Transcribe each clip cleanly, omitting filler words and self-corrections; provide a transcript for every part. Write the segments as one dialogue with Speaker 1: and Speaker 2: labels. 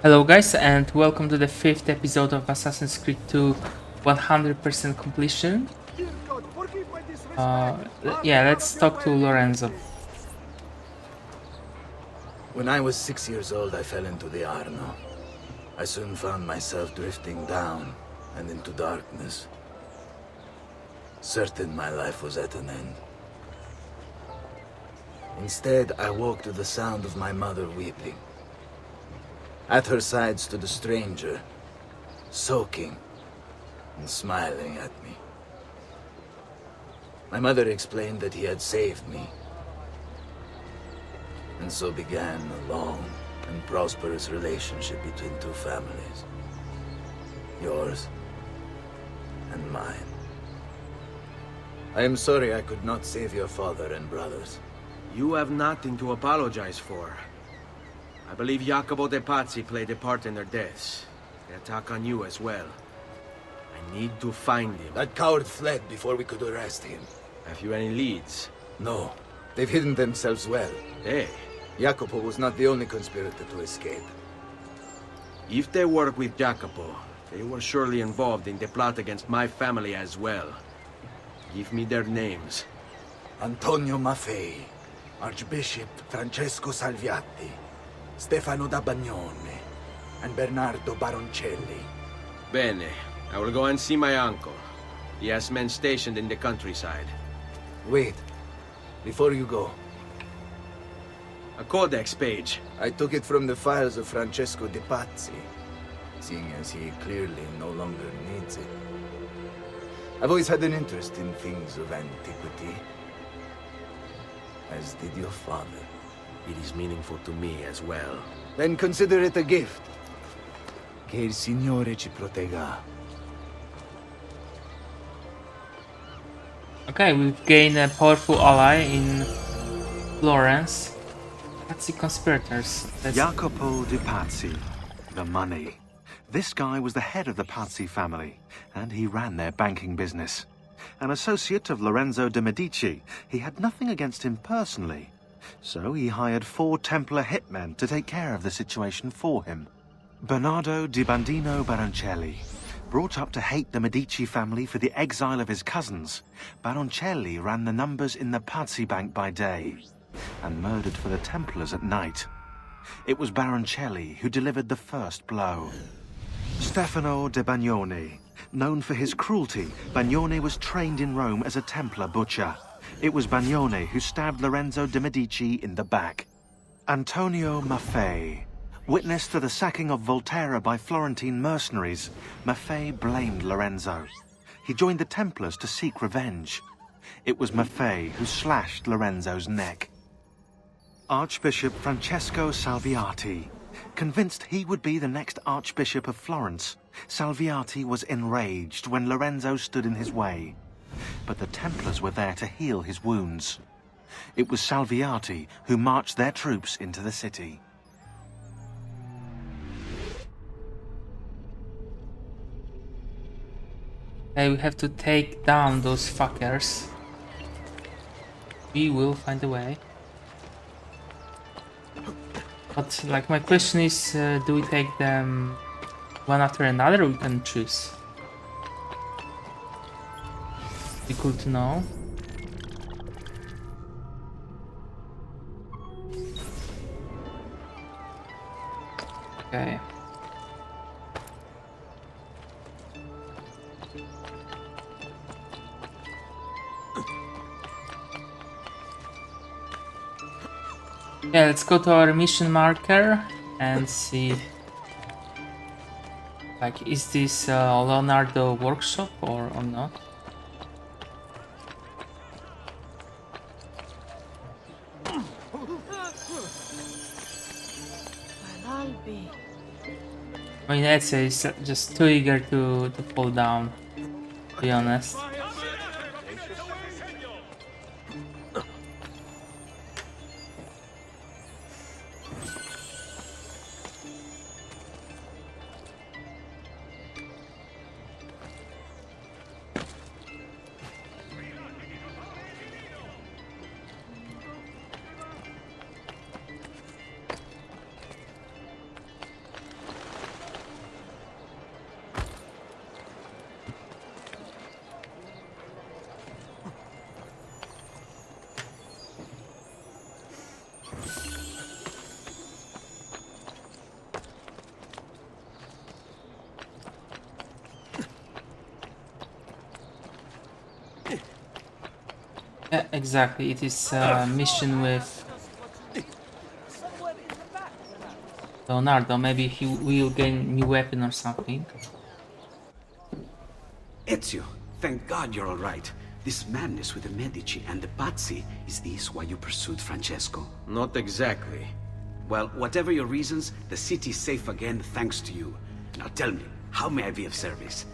Speaker 1: Hello guys and welcome to the 5th episode of Assassin's Creed 2 100% completion. Yeah, let's talk to Lorenzo.
Speaker 2: When I was 6 years old, I fell into the Arno. I soon found myself drifting down and into darkness. Certain my life was at an end. Instead, I woke to the sound of my mother weeping. At her side stood a stranger, soaking and smiling at me. My mother explained that he had saved me. And so began a long and prosperous relationship between two families. Yours and mine. I am sorry I could not save your father and brothers.
Speaker 3: You have nothing to apologize for. I believe Jacopo de Pazzi played a part in their deaths. The attack on you as well. I need to find him.
Speaker 2: That coward fled before we could arrest him.
Speaker 3: Have you any leads?
Speaker 2: No, they've hidden themselves well.
Speaker 3: Hey,
Speaker 2: Jacopo was not the only conspirator to escape.
Speaker 3: if they work with Jacopo, they were surely involved in the plot against my family as well. Give me their names.
Speaker 2: Antonio Maffei, Archbishop Francesco Salviati, Stefano da Bagnone, and Bernardo Baroncelli.
Speaker 3: Bene. I will go and see my uncle. He has men stationed in the countryside.
Speaker 2: Wait, before you go,
Speaker 3: A codex page.
Speaker 2: I took it from the files of Francesco de Pazzi, seeing as he clearly no longer needs it. I've always had an interest in things of antiquity, as did your father.
Speaker 3: It is meaningful to me as well.
Speaker 2: Then consider it a gift. Che il Signore ci protegga.
Speaker 1: Okay, we've gained a powerful ally in Florence. Nazi conspirators.
Speaker 4: Jacopo de Pazzi, the money. This guy was the head of the Pazzi family, and he ran their banking business. An associate of Lorenzo de' Medici, he had nothing against him personally. So he hired 4 Templar hitmen to take care of the situation for him. Bernardo di Bandino Baroncelli. Brought up to hate the Medici family for the exile of his cousins, Baroncelli ran the numbers in the Pazzi bank by day and murdered for the Templars at night. It was Baroncelli who delivered the first blow. Stefano de Bagnone. Known for his cruelty, Bagnone was trained in Rome as a Templar butcher. It was Bagnone who stabbed Lorenzo de' Medici in the back. Antonio Maffei. Witness to the sacking of Volterra by Florentine mercenaries, Maffei blamed Lorenzo. He joined the Templars to seek revenge. It was Maffei who slashed Lorenzo's neck. Archbishop Francesco Salviati. Convinced he would be the next Archbishop of Florence, Salviati was enraged when Lorenzo stood in his way. But the Templars were there to heal his wounds. It was Salviati who marched their troops into the city.
Speaker 1: Okay, we have to take down those fuckers. We will find a way. But like my question is, do we take them one after another or we can choose? Be cool to know. Okay. Yeah, let's go to our mission marker and see. Like, is this Leonardo workshop or not? I mean, Ezio is just too eager to fall down, to be honest. Yeah, exactly. It is a mission with Leonardo. Maybe he will gain new weapon or something.
Speaker 5: Ezio, thank God you're all right. This madness with the Medici and the Pazzi, is this why you pursued Francesco?
Speaker 3: Not exactly.
Speaker 5: Well, whatever your reasons, the city's safe again thanks to you. Now tell me, how may I be of service?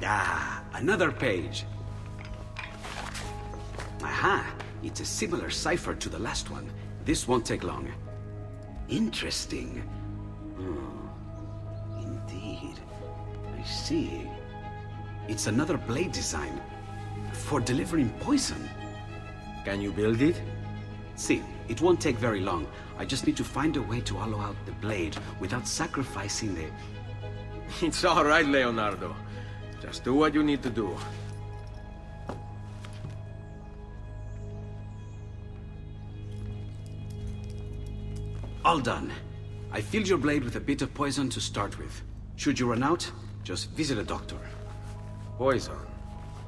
Speaker 5: Ah, another page. Aha, it's a similar cipher to the last one. This won't take long. Interesting. Hmm. Indeed. I see. It's another blade design. For delivering poison.
Speaker 3: Can you build it?
Speaker 5: See, it won't take very long. I just need to find a way to hollow out the blade without sacrificing the...
Speaker 3: It's all right, Leonardo. Just do what you need to do.
Speaker 5: All done. I filled your blade with a bit of poison to start with. Should you run out, just visit a doctor.
Speaker 3: Poison?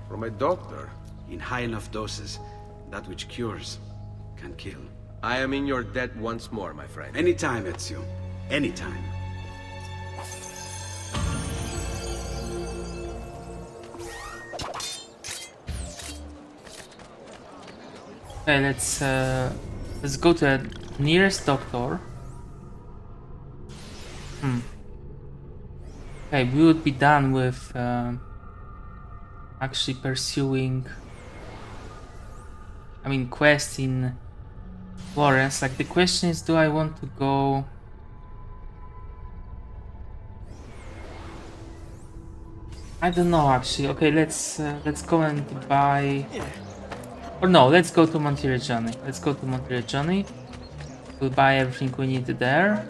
Speaker 3: From a doctor?
Speaker 5: In high enough doses, that which cures can kill.
Speaker 3: I am in your debt once more, my friend.
Speaker 5: Anytime, Ezio. Anytime.
Speaker 1: Okay, let's go to the nearest doctor. Okay, we would be done with actually pursuing, I mean, quest in Florence. Like, the question is, do I want to go? I don't know actually. Okay, let's go and buy. Or no, let's go to Monteriggioni. Let's go to Monteriggioni. We'll buy everything we need there.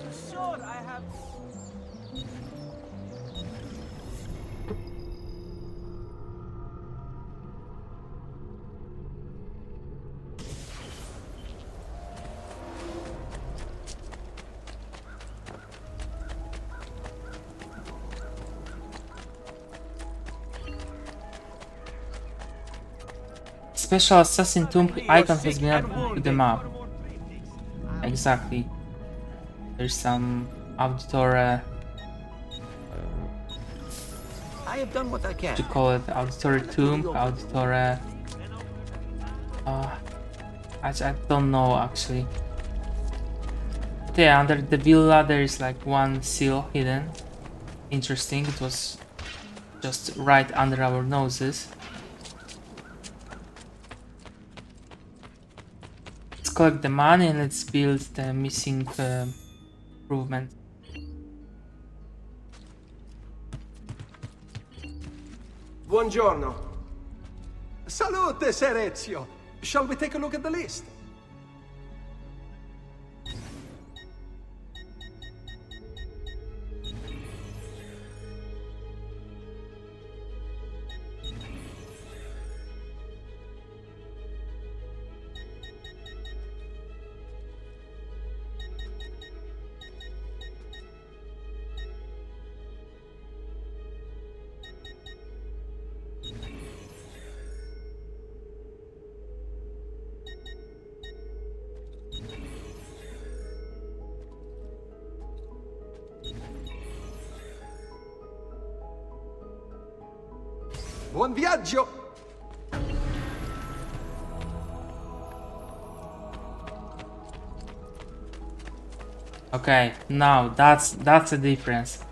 Speaker 1: Special assassin tomb icon has been added to the map. Exactly. There's some Auditore,
Speaker 2: I have done what I can.
Speaker 1: to call it, Auditore tomb, Auditore. I don't know actually. But yeah, under the villa there is like one seal hidden. Interesting. It was just right under our noses. Let's collect the money and let's build the missing improvement.
Speaker 6: Buongiorno. Salute, Ser Ezio. Shall we take a look at the list? Buon viaggio!
Speaker 1: Okay, now that's a difference.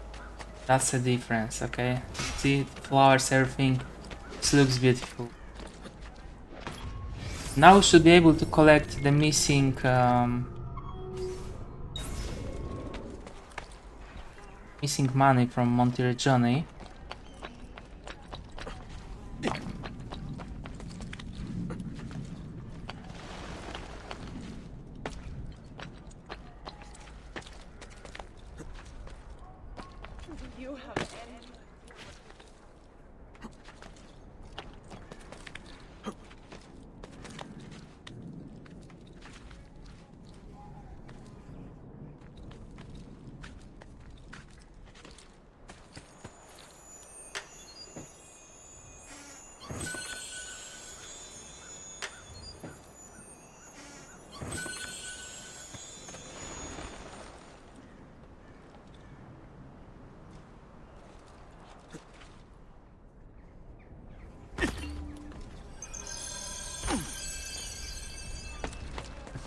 Speaker 1: That's a difference, okay? See, flowers, everything. This looks beautiful. Now we should be able to collect the missing missing money from Monteriggioni.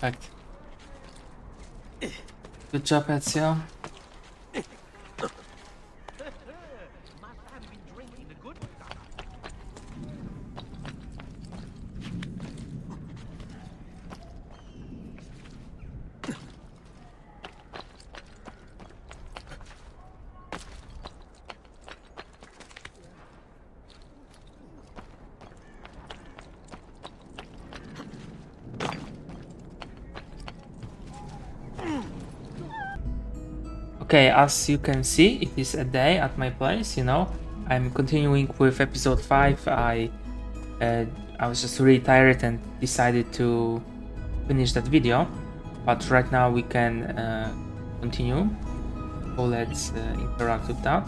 Speaker 1: Perfect. Good job, Ezio. Okay, as you can see, it is a day at my place, you know. I'm continuing with episode 5. I was just really tired and decided to finish that video. But right now we can continue. So let's interact with that.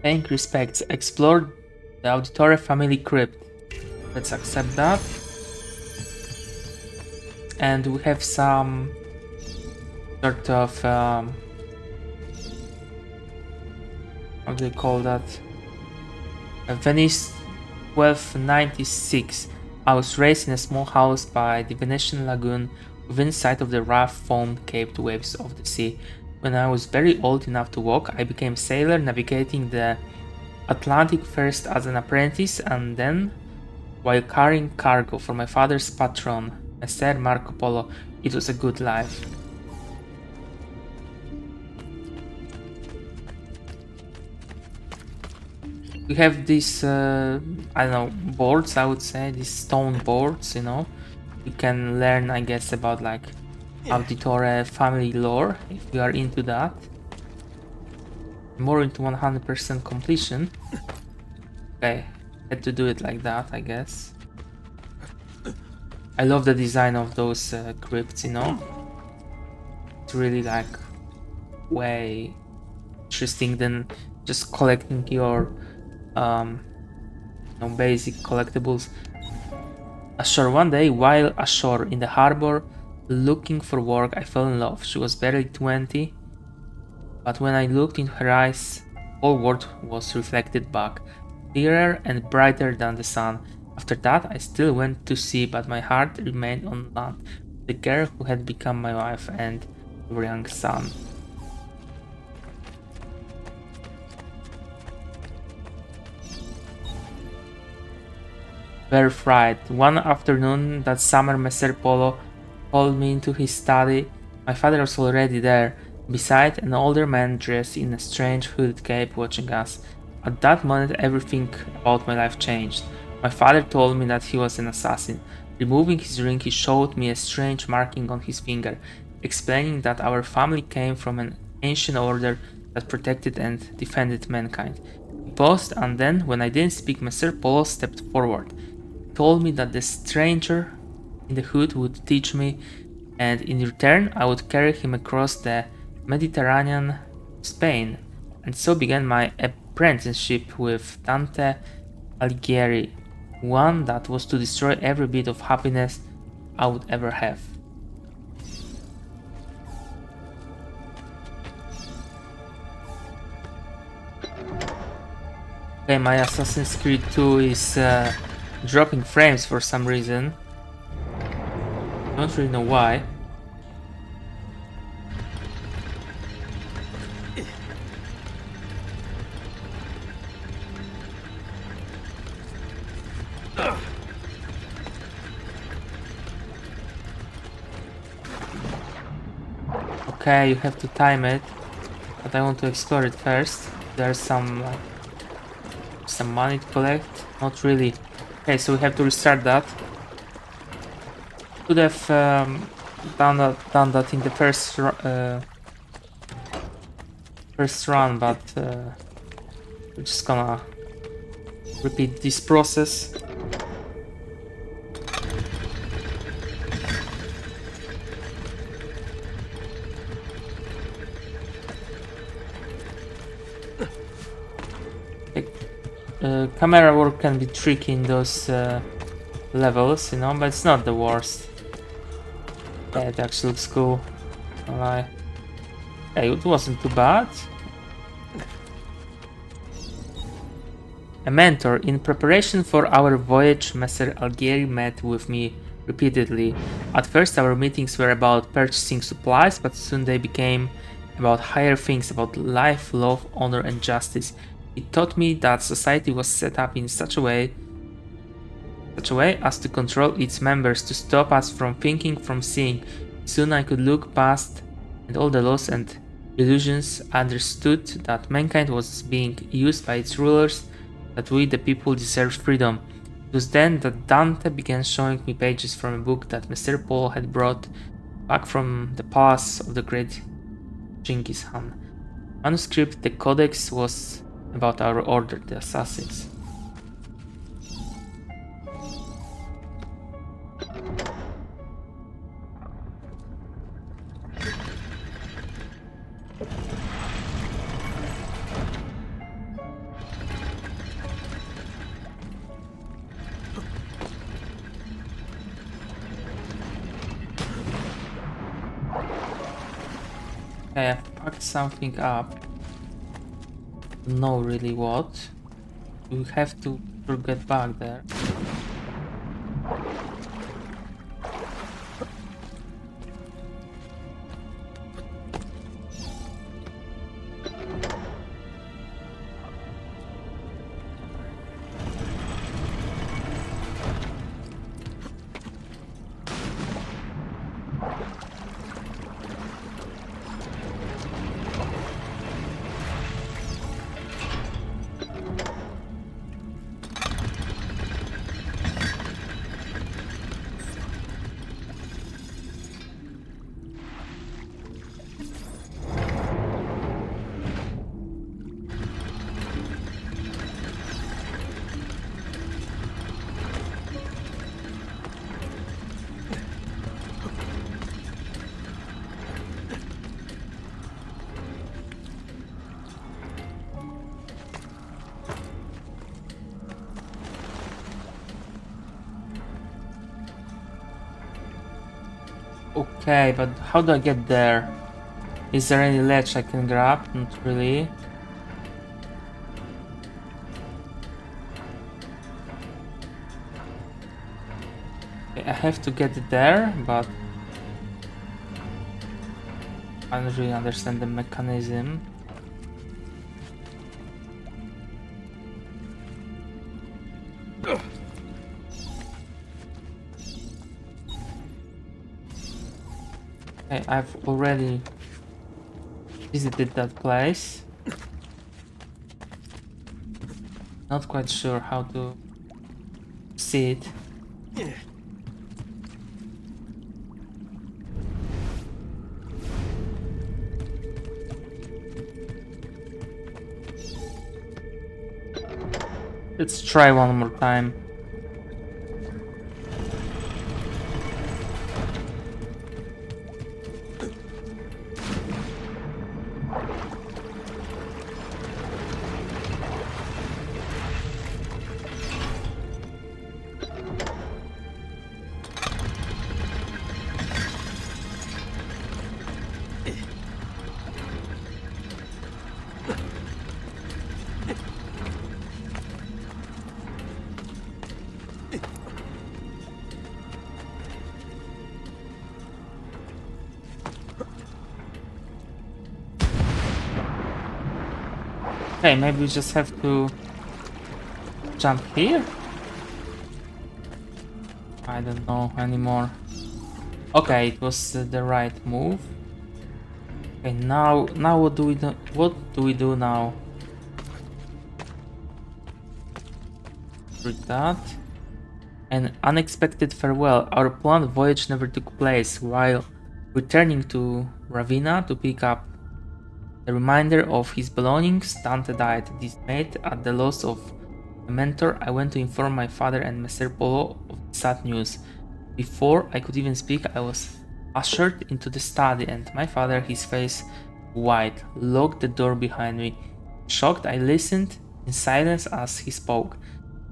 Speaker 1: Paying respects. Explore the Auditore family crypt. Let's accept that. And we have some sort of how do you call that? Venice 1296. I was raised in a small house by the Venetian lagoon within sight of the rough foam-capped waves of the sea. When I was very old enough to walk, I became a sailor, navigating the Atlantic first as an apprentice and then while carrying cargo for my father's patron, Messer Marco Polo. It was a good life. We have these, I don't know, boards, I would say, these stone boards, you know. You can learn, I guess, about like Auditore family lore, if you are into that. More into 100% completion. Okay, had to do it like that, I guess. I love the design of those crypts, you know. It's really like way interesting than just collecting your basic collectibles. Ashore one day, while ashore in the harbor looking for work, I fell in love. She was barely 20, but when I looked in her eyes, all world was reflected back, clearer and brighter than the sun. After that, I still went to sea, but my heart remained on land, the girl who had become my wife and our young son. Very frightened. One afternoon that summer, Messer Polo called me into his study. My father was already there, beside an older man dressed in a strange hooded cape, watching us. At that moment, everything about my life changed. My father told me that he was an assassin. Removing his ring, he showed me a strange marking on his finger, explaining that our family came from an ancient order that protected and defended mankind. He paused, and then, when I didn't speak, Messer Polo stepped forward. He told me that the stranger in the hood would teach me, and in return I would carry him across the Mediterranean to Spain. And so began my apprenticeship with Dante Alighieri, one that was to destroy every bit of happiness I would ever have. Okay, my Assassin's Creed 2 is dropping frames for some reason. Don't really know why. Okay, you have to time it, but I want to explore it first. There's some money to collect. Not really. Okay, so we have to restart that. Could have done that in the first run, but we're just gonna repeat this process. Okay, camera work can be tricky in those levels, you know, but it's not the worst. Yeah, it actually looks cool. Don't lie. Hey, it wasn't too bad. A mentor. In preparation for our voyage, Messer Algieri met with me repeatedly. At first our meetings were about purchasing supplies, but soon they became about higher things, about life, love, honor and justice. He taught me that society was set up in such a way as to control its members, to stop us from thinking, from seeing. Soon I could look past and all the laws and illusions, understood that mankind was being used by its rulers, that we the people deserved freedom. It was then that Dante began showing me pages from a book that Messer Polo had brought back from the palace of the great Genghis Khan. Manuscript, the Codex, was about our order, the assassins. Okay, I've packed something up. Don't know really what. We have to get back there. Okay, but how do I get there? Is there any ledge I can grab? Not really. Okay, I have to get there, but I don't really understand the mechanism. Okay, I've already visited that place. Not quite sure how to see it. Let's try one more time. Okay, maybe we just have to jump here? I don't know anymore. Okay, it was the right move. Okay, now what do we do? What do we do now? Read that. An unexpected farewell. Our planned voyage never took place. While returning to Ravenna to pick up the reminder of his belongings, Dante died. Dismayed at the loss of a mentor, I went to inform my father and Messer Polo of the sad news. Before I could even speak, I was ushered into the study, and my father, his face white, locked the door behind me. Shocked, I listened in silence as he spoke.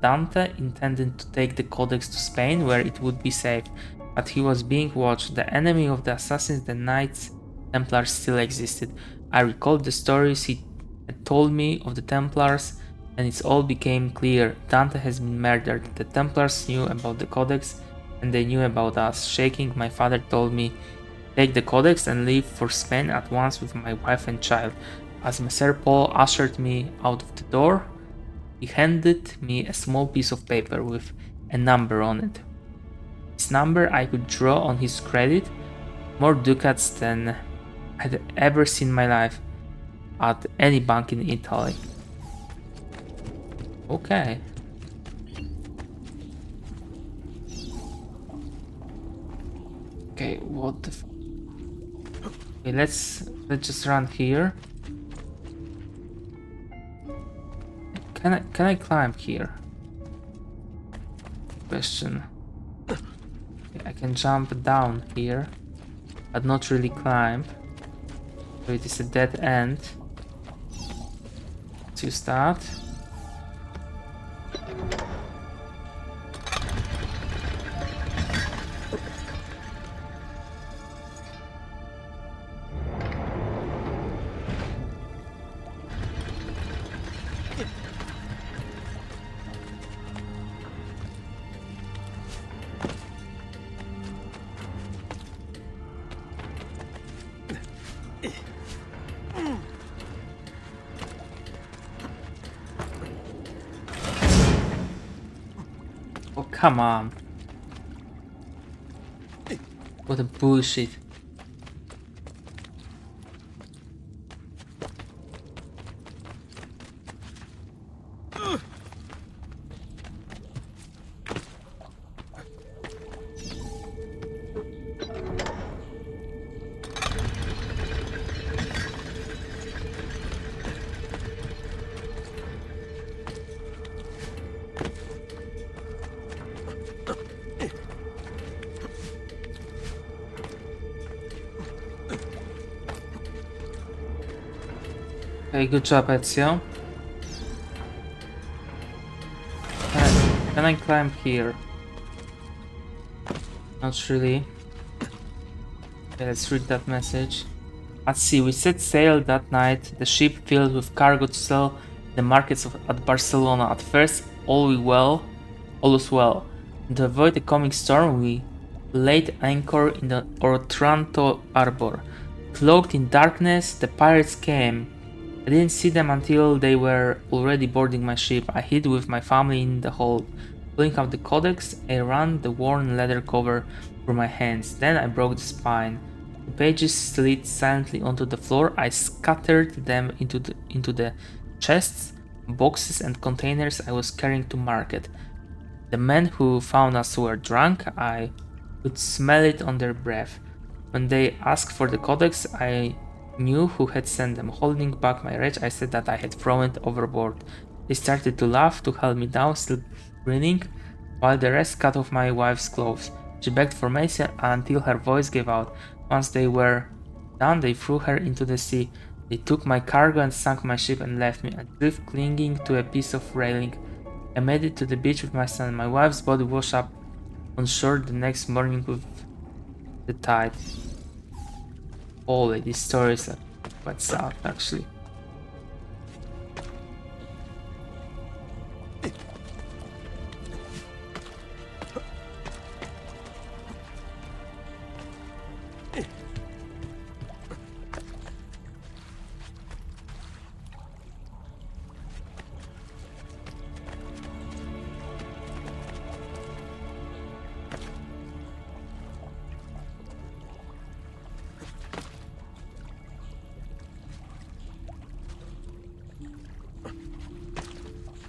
Speaker 1: Dante intended to take the Codex to Spain, where it would be safe, but he was being watched. The enemy of the assassins, the Knights Templars, still existed. I recalled the stories he had told me of the Templars, and it all became clear. Dante has been murdered. The Templars knew about the Codex, and they knew about us. Shaking, my father told me, "Take the Codex and leave for Spain at once with my wife and child." As Messer Paul ushered me out of the door, he handed me a small piece of paper with a number on it. This number I could draw on his credit, more ducats than I'd ever seen in my life at any bank in Italy. Okay. Okay, what the okay, let's just run here. Can I climb here? Question. Okay, I can jump down here, but not really climb. So it is a dead end. Let's use that. Oh, come on. What a bullshit. Okay, good job, Ezio. Can I climb here? Not really. Okay, let's read that message. At sea, we set sail that night, the ship filled with cargo to sell in the markets at Barcelona. At first, all was well. To avoid the coming storm, we laid anchor in the Otranto harbor. Cloaked in darkness, the pirates came. I didn't see them until they were already boarding my ship. I hid with my family in the hold. Pulling out the codex, I ran the worn leather cover through my hands. Then I broke the spine. The pages slid silently onto the floor. I scattered them into the chests, boxes, and containers I was carrying to market. The men who found us were drunk. I could smell it on their breath. When they asked for the codex, I knew who had sent them. Holding back my rage, I said that I had thrown it overboard. They started to laugh, to help me down, still grinning, while the rest cut off my wife's clothes. She begged for mercy until her voice gave out. Once they were done, they threw her into the sea. They took my cargo and sank my ship and left me adrift, clinging to a piece of railing. I made it to the beach with my son. My wife's body washed up on shore the next morning with the tide. Holy, this story is quite sad, actually.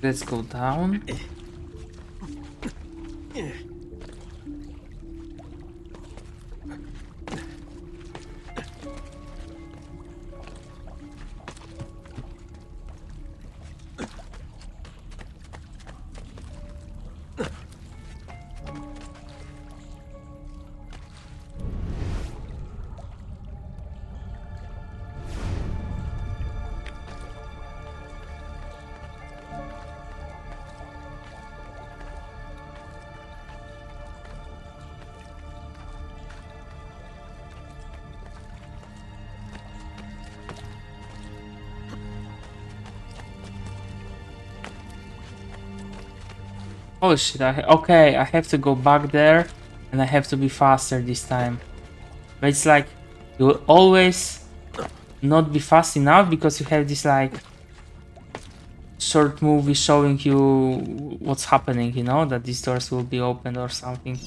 Speaker 1: Let's go down. Oh shit, okay, I have to go back there and I have to be faster this time. But it's like, you will always not be fast enough because you have this like short movie showing you what's happening, you know, that these doors will be opened or something.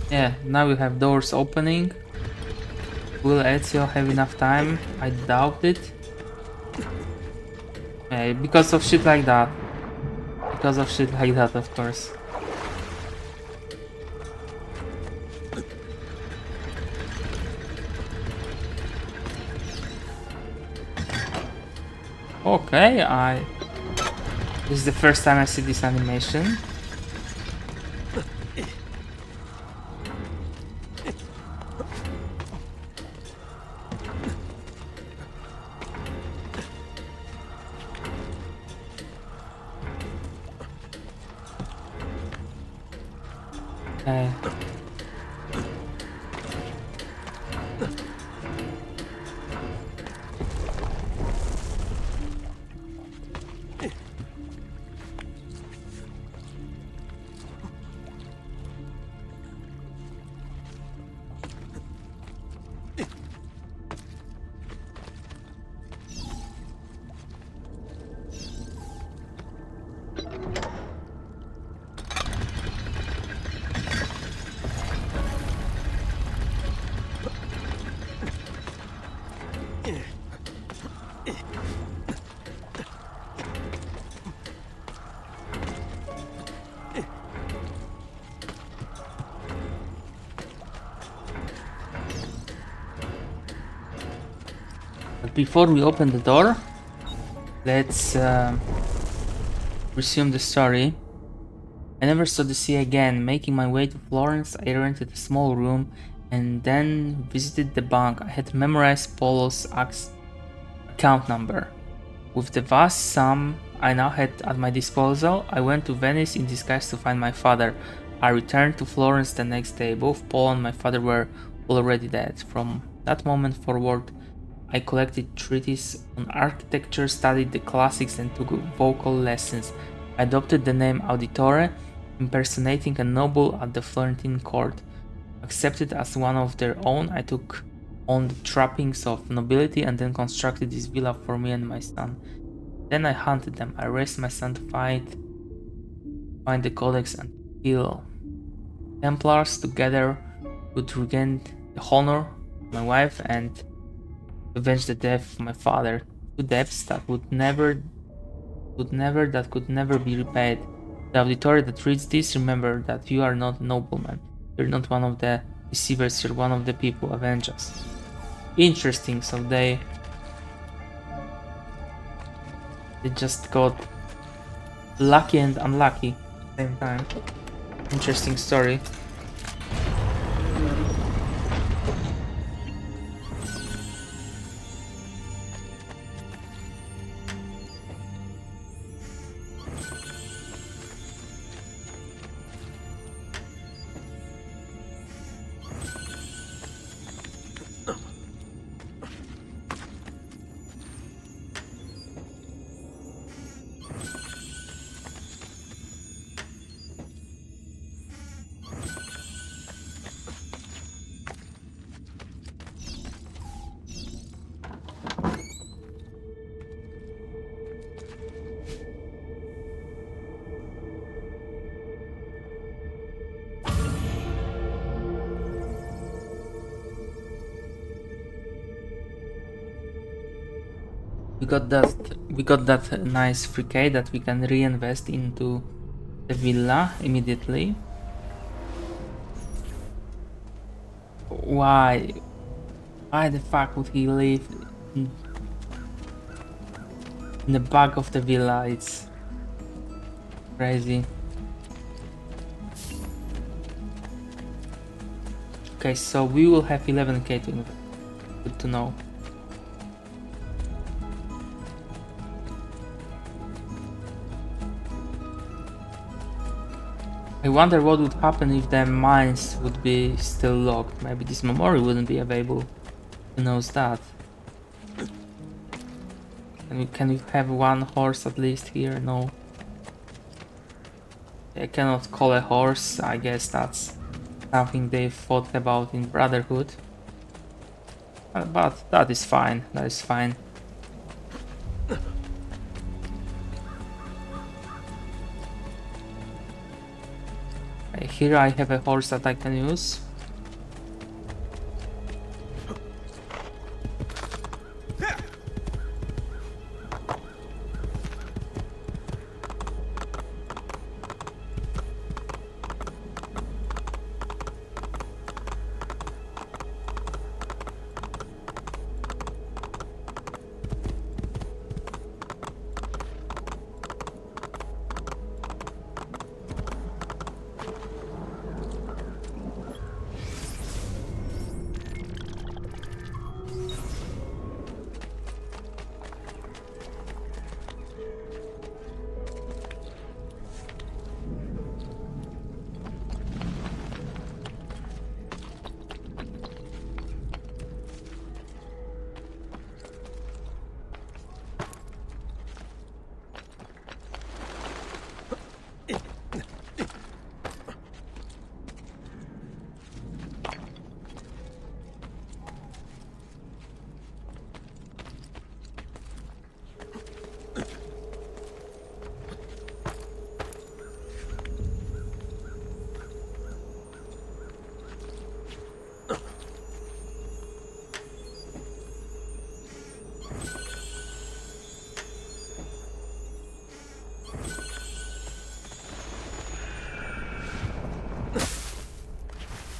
Speaker 1: Yeah, now we have doors opening. Will Ezio have enough time? I doubt it. Because of shit like that. Because of shit like that, of course. Okay, this is the first time I see this animation. Okay. But before we open the door, let's resume the story. I never saw the sea again. Making my way to Florence, I rented a small room and then visited the bank. I had memorized Polo's account number. With the vast sum I now had at my disposal, I went to Venice in disguise to find my father. I returned to Florence the next day. Both Paul and my father were already dead. From that moment forward, I collected treatises on architecture, studied the classics, and took vocal lessons. I adopted the name Auditore, impersonating a noble at the Florentine court. Accepted as one of their own, I took on the trappings of nobility and then constructed this villa for me and my son. Then I hunted them. I raised my son to find the codex and kill Templars. Together would regain the honor of my wife and avenge the death of my father. Two debts that could never be repaid. The auditor that reads this, remember that you are not a nobleman. You're not one of the deceivers, you're one of the people. Avenge us. Interesting, so they just got lucky and unlucky at the same time. Interesting story. We got that nice free K that we can reinvest into the villa immediately. Why the fuck would he live in the back of the villa? It's crazy. Okay, so we will have 11k to invest. Good to know. I wonder what would happen if the mines would be still locked. Maybe this memory wouldn't be available. Who knows that? Can we have one horse at least here? No. I cannot call a horse. I guess that's something they thought about in Brotherhood. But that is fine. That is fine. Here I have a horse that I can use.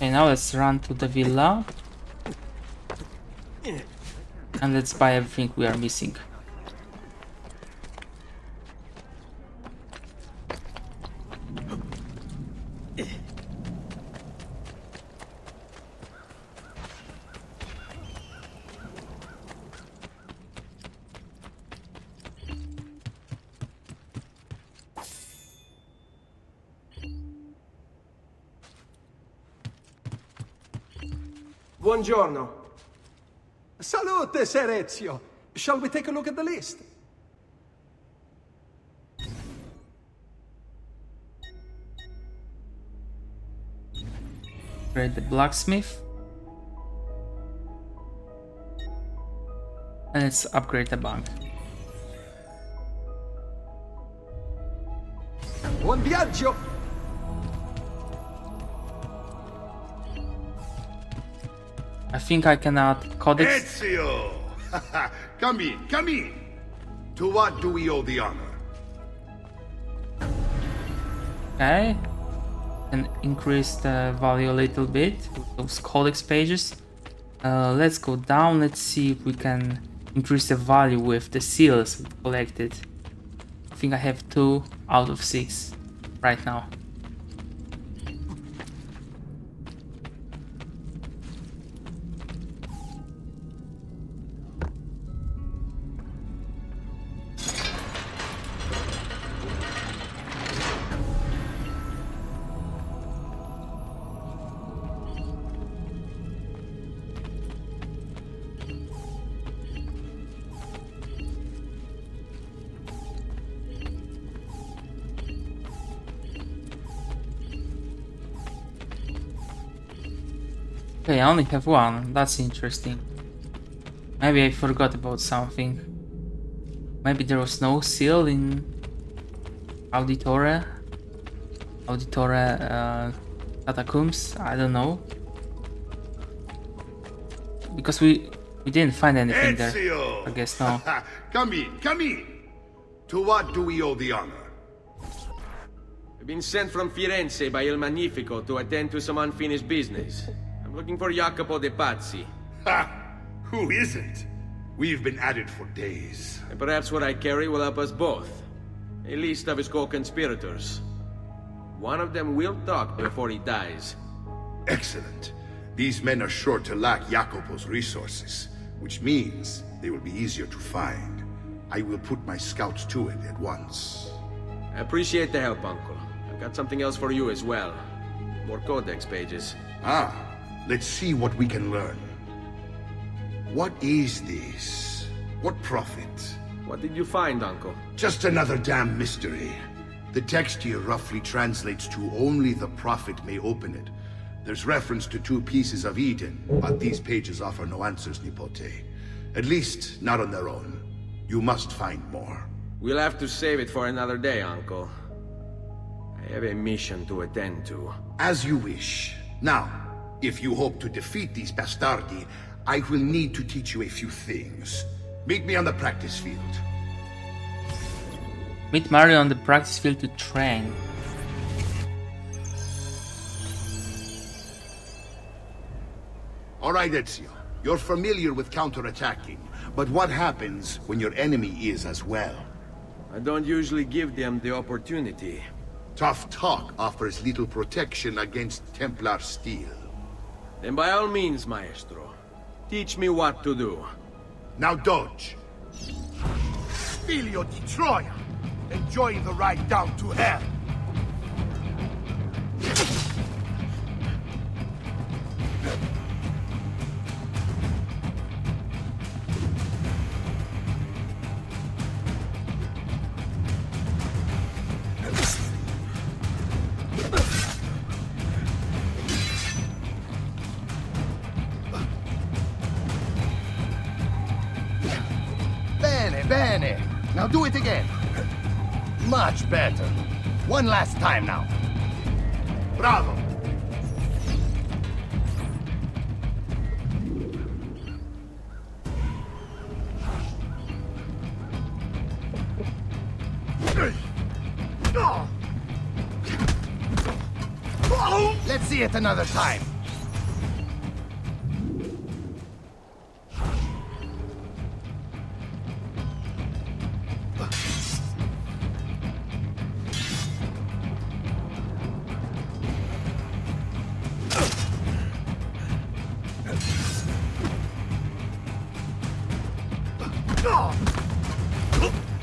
Speaker 1: Okay, now let's run to the villa. And let's buy everything we are missing.
Speaker 6: Buongiorno. Salute, Ser Ezio. Shall we take a look at the list?
Speaker 1: Create the blacksmith. And let's upgrade the bank.
Speaker 6: Buon viaggio!
Speaker 1: I think I can add codex.
Speaker 7: Ezio! Come in, come in. To what do we owe the honor?
Speaker 1: Okay. And increase the value a little bit with those codex pages. Let's go down. Let's see if we can increase the value with the seals we collected. I think I have 2 out of 6 right now. Okay, I only have 1. That's interesting. Maybe I forgot about something. Maybe there was no seal in Auditore catacombs. I don't know. Because we didn't find anything there.
Speaker 7: Ezio!
Speaker 1: I guess no.
Speaker 7: Come in, come in. To what do we owe the honor?
Speaker 3: I've been sent from Firenze by Il Magnifico to attend to some unfinished business. I'm looking for Jacopo de Pazzi.
Speaker 7: Ha! Who isn't? We've been at it for days.
Speaker 3: And perhaps what I carry will help us both. A list of his co-conspirators. One of them will talk before he dies.
Speaker 7: Excellent. These men are sure to lack Jacopo's resources, which means they will be easier to find. I will put my scouts to it at once.
Speaker 3: I appreciate the help, Uncle. I'm got something else for you as well. More codex pages.
Speaker 7: Ah, let's see what we can learn. What is this? What prophet?
Speaker 3: What did you find, Uncle?
Speaker 7: Just another damn mystery. The text here roughly translates to only the prophet may open it. There's reference to 2 pieces of Eden, but these pages offer no answers, Nipote. At least, not on their own. You must find more.
Speaker 3: We'll have to save it for another day, Uncle. I have a mission to attend to.
Speaker 7: As you wish. Now, if you hope to defeat these bastardi, I will need to teach you a few things. Meet me on the practice field.
Speaker 1: Meet Mario on the practice field to train.
Speaker 7: All right, Ezio. You're familiar with counterattacking, but what happens when your enemy is as well?
Speaker 3: I don't usually give them the opportunity.
Speaker 7: Tough talk offers little protection against Templar steel.
Speaker 3: Then by all means, Maestro. Teach me what to do.
Speaker 7: Now dodge. Figlio di Troia! Enjoying the ride down to hell!
Speaker 8: Bene, bene. Now do it again. Much better. One last time now.
Speaker 7: Bravo!
Speaker 8: Let's see it another time.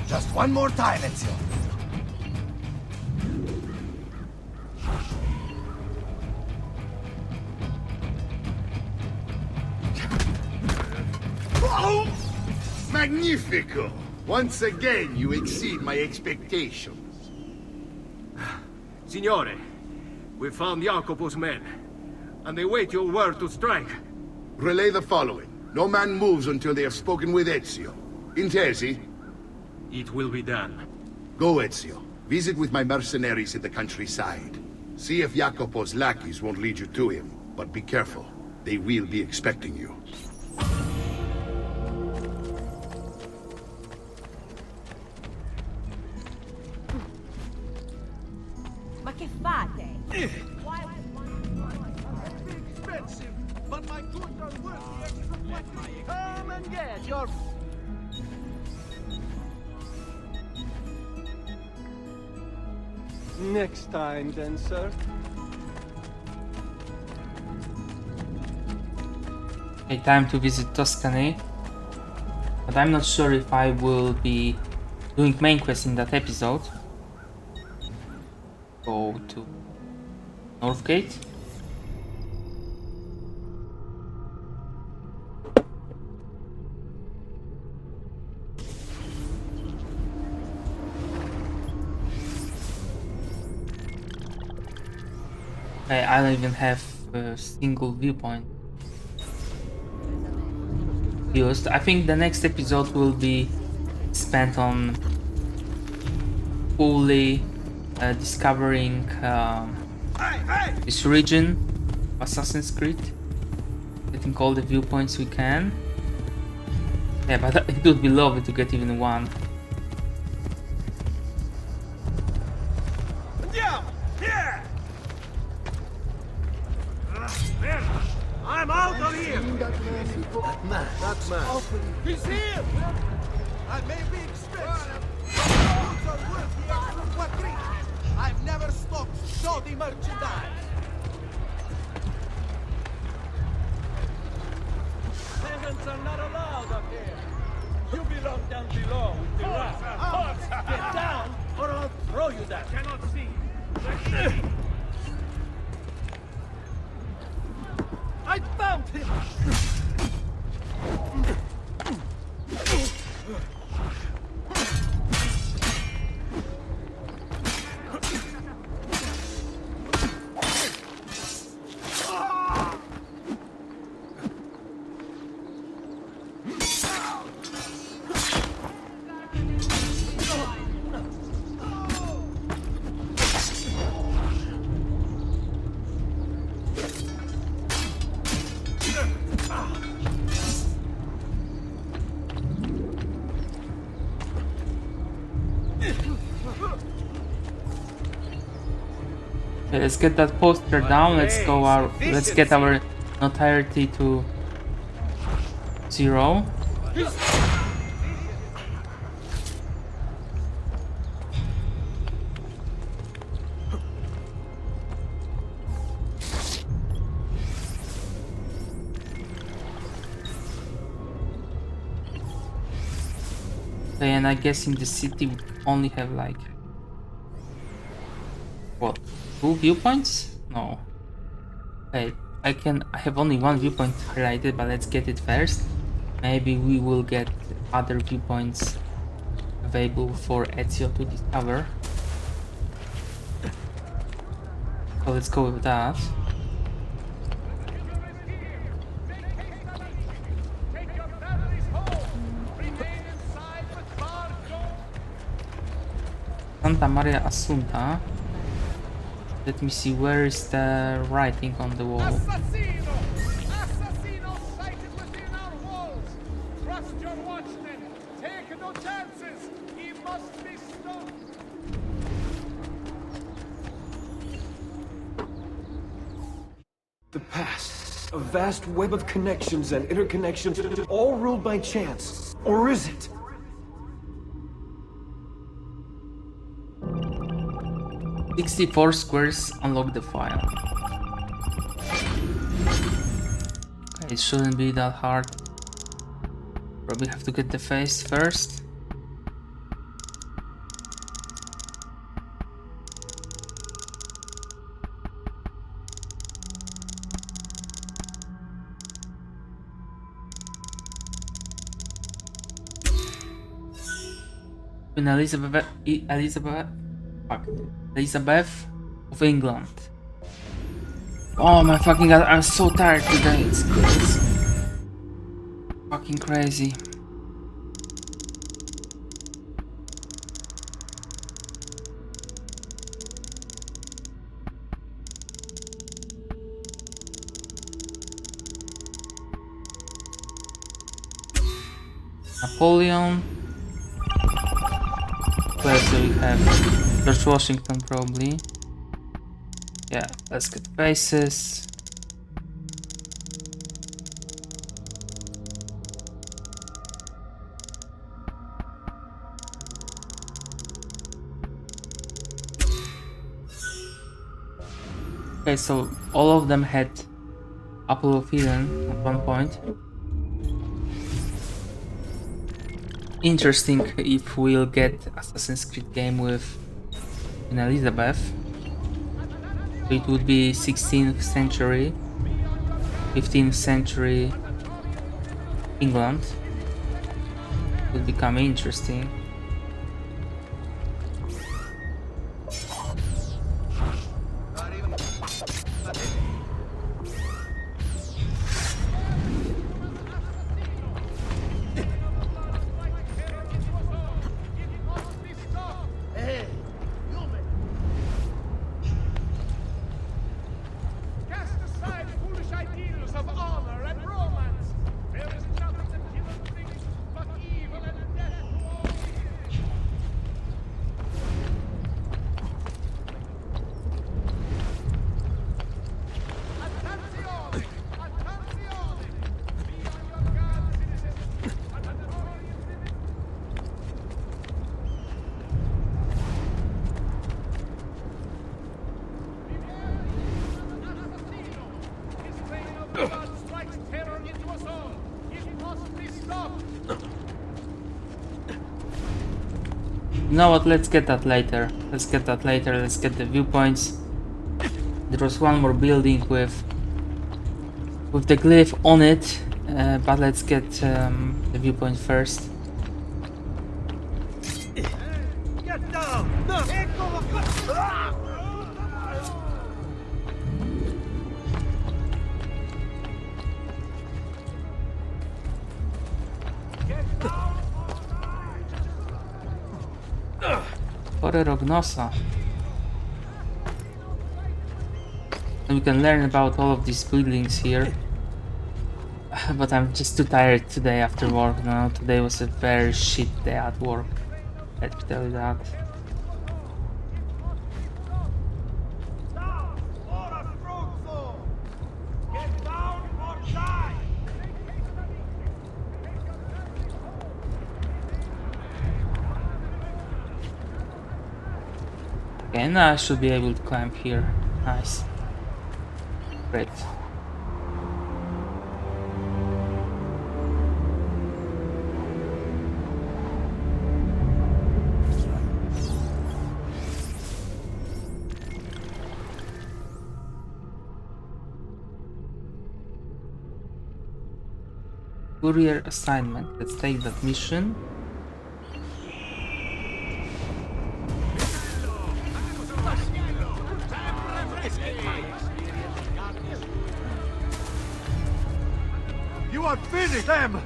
Speaker 8: Just one more time, Ezio.
Speaker 7: Magnifico! Once again, you exceed my expectations.
Speaker 6: Signore, we found Jacopo's men, and they wait your word to strike.
Speaker 7: Relay the following. No man moves until they have spoken with Ezio. Intesi?
Speaker 6: It will be done.
Speaker 7: Go, Ezio. Visit with my mercenaries in the countryside. See if Jacopo's lackeys won't lead you to him. But be careful. They will be expecting you.
Speaker 9: Ma che fate?
Speaker 6: Expensive, but my goods are worth the extra money. Come and get your... Next time, then, sir.
Speaker 1: Okay, time to visit Tuscany. But I'm not sure if I will be doing main quest in that episode. Go to Northgate. Okay, I don't even have a single viewpoint used. I think the next episode will be spent on fully discovering this region of Assassin's Creed, getting all the viewpoints we can. Yeah, but it would be lovely to get even one.
Speaker 6: I'm out of here!
Speaker 3: That man.
Speaker 6: He's here! I may be expensive. Goods are worth the extra quadrille. I've never stocked shoddy merchandise. Peasants are not allowed up here. You belong down below with the rats. Get down, or I'll throw you down. Cannot see. I found him!
Speaker 1: Okay, let's get that poster down. Let's get our notoriety to 0. Okay, and I guess in the city we only have like what, 2 viewpoints? No. Wait, I have only 1 viewpoint highlighted, but let's get it first. Maybe we will get other viewpoints available for Ezio to discover. So let's go with that. Santa Maria Assunta. Let me see, where is the writing on the wall?
Speaker 6: Assassino! Assassino sighted within our walls! Trust your watchmen! Take no chances! He must be stopped!
Speaker 3: The past. A vast web of connections and interconnections, all ruled by chance. Or is it?
Speaker 1: "64 squares unlock the file." Okay, it shouldn't be that hard. Probably have to get the face first. Queen Elizabeth of England. Oh my fucking god, I'm so tired today. It's fucking crazy. Napoleon. Where do we have? George Washington, probably. Yeah, let's get faces. Okay, so all of them had Apple of Eden at one point. Interesting if we'll get Assassin's Creed game with Queen Elizabeth. So it would be 16th century, 15th century England. It would become interesting.
Speaker 6: Cast aside foolish ideals of honor and romance. There is nothing that human thinks but evil and death to all beings. Attenzione! Attenzione! Be on your guard, citizens. A notorious His reign of blood strikes terror into us all. It must be stopped.
Speaker 1: You know what? Let's get that later. Let's get the viewpoints. There was one more building with the glyph on it, but let's get the viewpoint first.
Speaker 6: Get down!
Speaker 1: Rognosa. And we can learn about all of these buildings here. But I'm just too tired today after work. No, today was a very shit day at work. Let me tell you that. Okay, now I should be able to climb here. Nice. Great. Courier assignment. Let's take that mission.
Speaker 6: You are finished! Damn!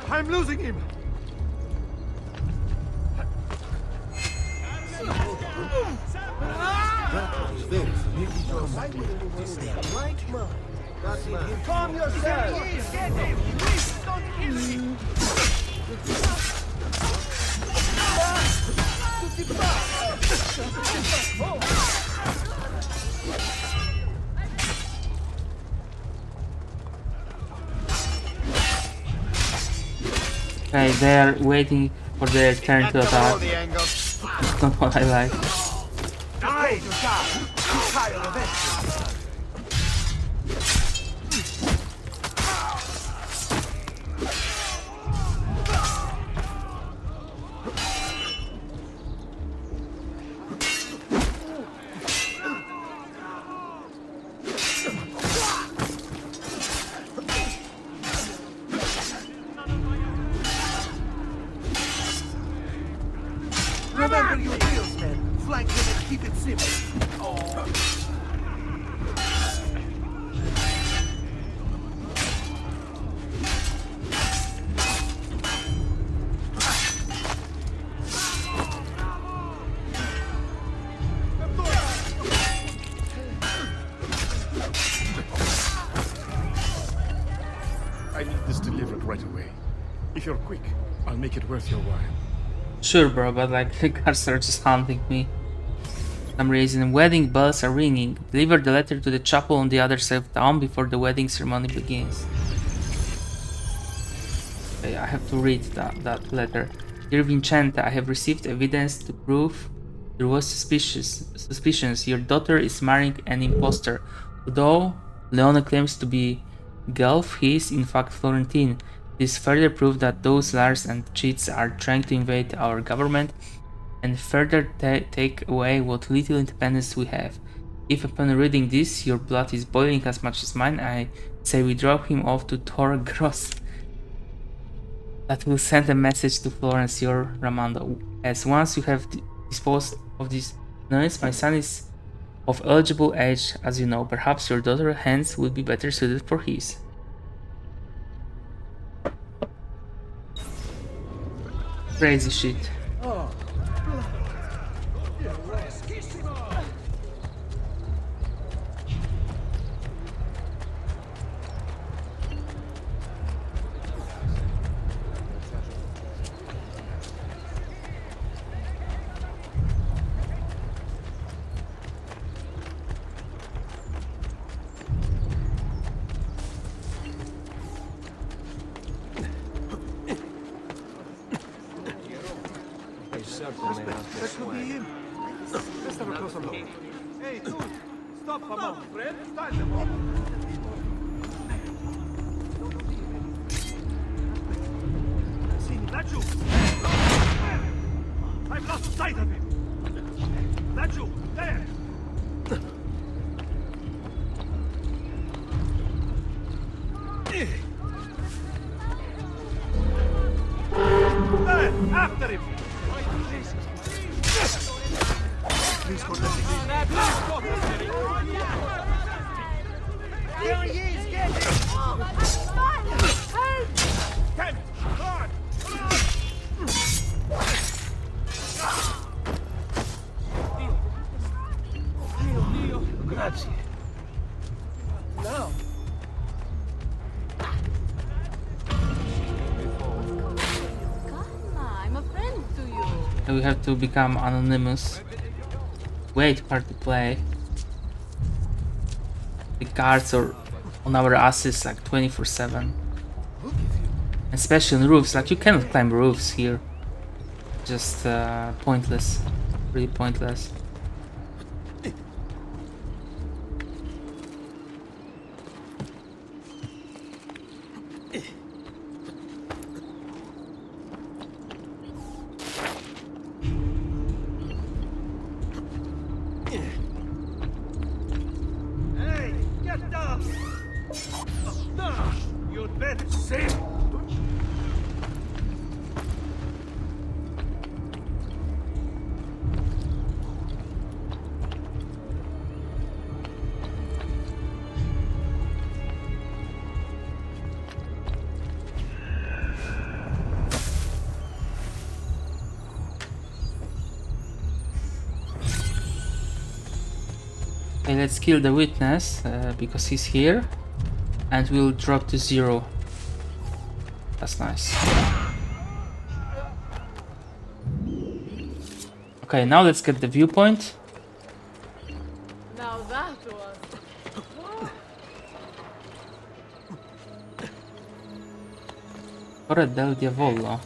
Speaker 6: I'm losing him! Calm yourself!
Speaker 1: Okay, they're waiting for their turn to attack. That's not what I like.
Speaker 6: Remember your deals, man. Flank them and keep it simple.
Speaker 10: I need this delivered right away. If you're quick, I'll make it worth your while.
Speaker 1: Sure, bro, but like the guards are just hunting me. For some reason, wedding bells are ringing. Deliver the letter to the chapel on the other side of town before the wedding ceremony begins. Okay, I have to read that letter. Dear Vincenta, I have received evidence to prove there was suspicions. Your daughter is marrying an impostor. Although Leone claims to be Glyph, he is in fact Florentine. This further proof that those liars and cheats are trying to invade our government and further take away what little independence we have. If upon reading this your blood is boiling as much as mine, I say we drop him off to Tor Gross. That will send a message to Florence, your Ramando. As once you have disposed of this noise, my son is of eligible age, as you know. Perhaps your daughter's hands will be better suited for his. Crazy shit.
Speaker 6: That could be him. Let's have a closer look. Hey, dude! Stop a moment, friend! Stand a moment! See, that's you! I've lost sight of man! After him! There he is! Get him! Damn it! Guard!
Speaker 3: Grazie.
Speaker 6: No!
Speaker 9: I'm a friend to you.
Speaker 1: We have to become anonymous. Way too hard to play. The guards are on our asses like 24/7. Especially on roofs, like you cannot climb roofs here. Just pointless. Really pointless.
Speaker 6: Hey, get down! No! You'd better save!
Speaker 1: Okay, let's kill the witness because he's here, and we'll drop to 0. That's nice. Okay, now let's get the viewpoint.
Speaker 9: Now that was...
Speaker 1: Torre del Diavolo.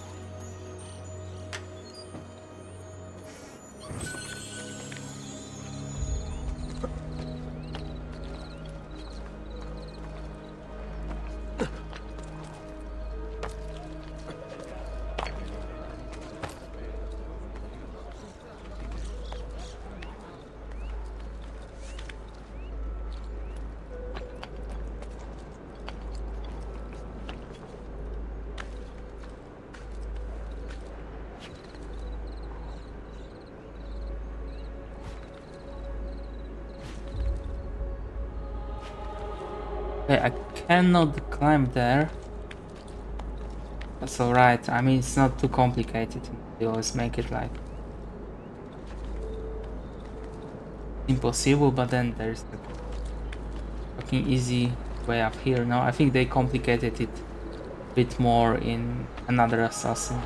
Speaker 1: Okay, I cannot climb there. That's alright. I mean, it's not too complicated. They always make it like impossible, but then there's the fucking easy way up here. No, I think they complicated it a bit more in another Assassin.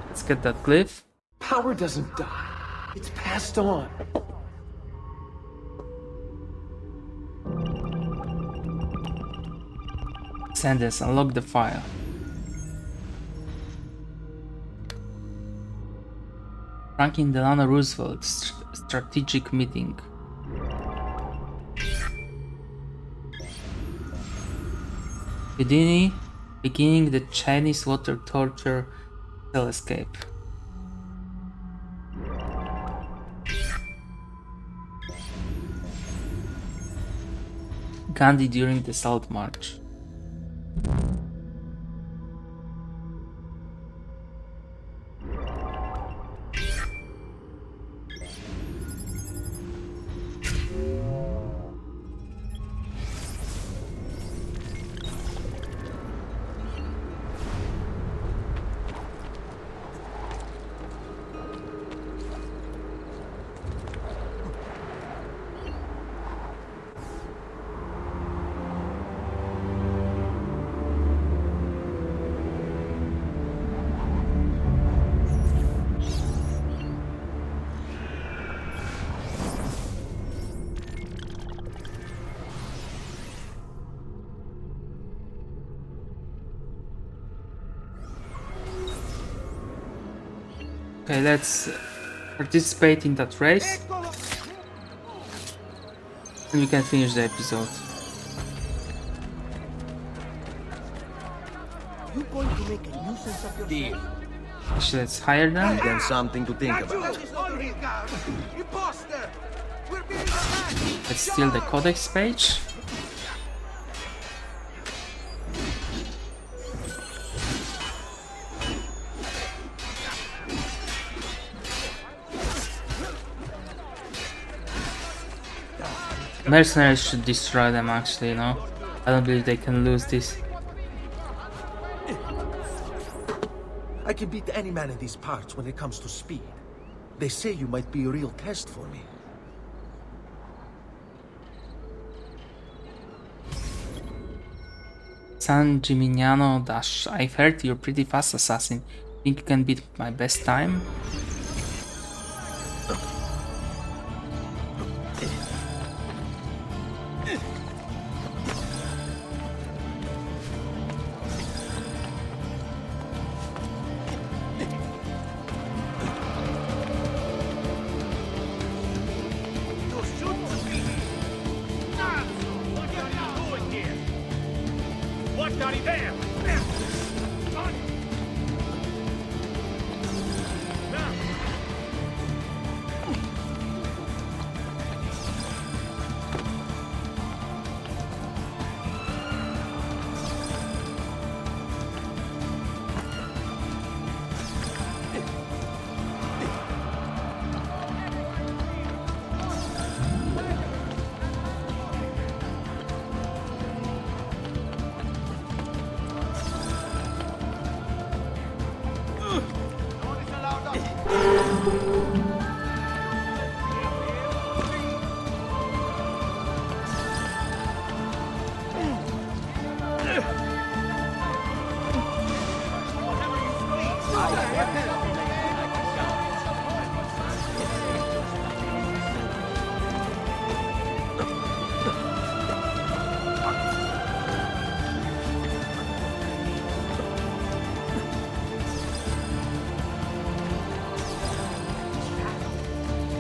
Speaker 1: Let's get that glyph.
Speaker 3: Power doesn't die. It's passed on.
Speaker 1: Sentence, unlock the file. Franklin Delano Roosevelt, strategic meeting. Beginning the Chinese water torture cell escape. Gandhi during the Salt March. Okay, let's participate in that race and we can finish the episode.
Speaker 6: You going to make a nuisance of yourself?
Speaker 1: Actually, let's hire them.
Speaker 3: Then something to think about.
Speaker 6: Imposter! We're being attacked!
Speaker 1: Let's steal the codex page. Mercenaries should destroy them actually, you know? I don't believe they can lose this.
Speaker 11: I can beat any man in these parts when it comes to speed. They say you might be a real test for me.
Speaker 1: San Gimignano Dash. I've heard you're pretty fast, assassin. Think you can beat my best time?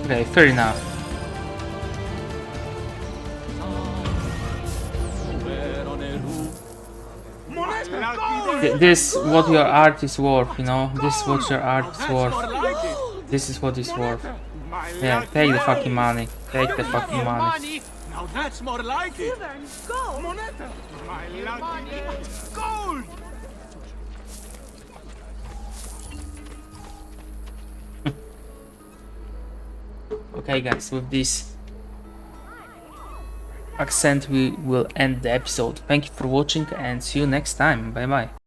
Speaker 1: Okay, fair enough. This what your art is worth, you know? This is what your art is worth. This is what it's worth. Yeah, take the fucking money. Take the fucking money.
Speaker 6: Now that's more like it.
Speaker 9: Silver and gold.
Speaker 6: Moneta. My lucky gold.
Speaker 1: Okay guys, with this accent we will end the episode. Thank you for watching and see you next time. Bye bye.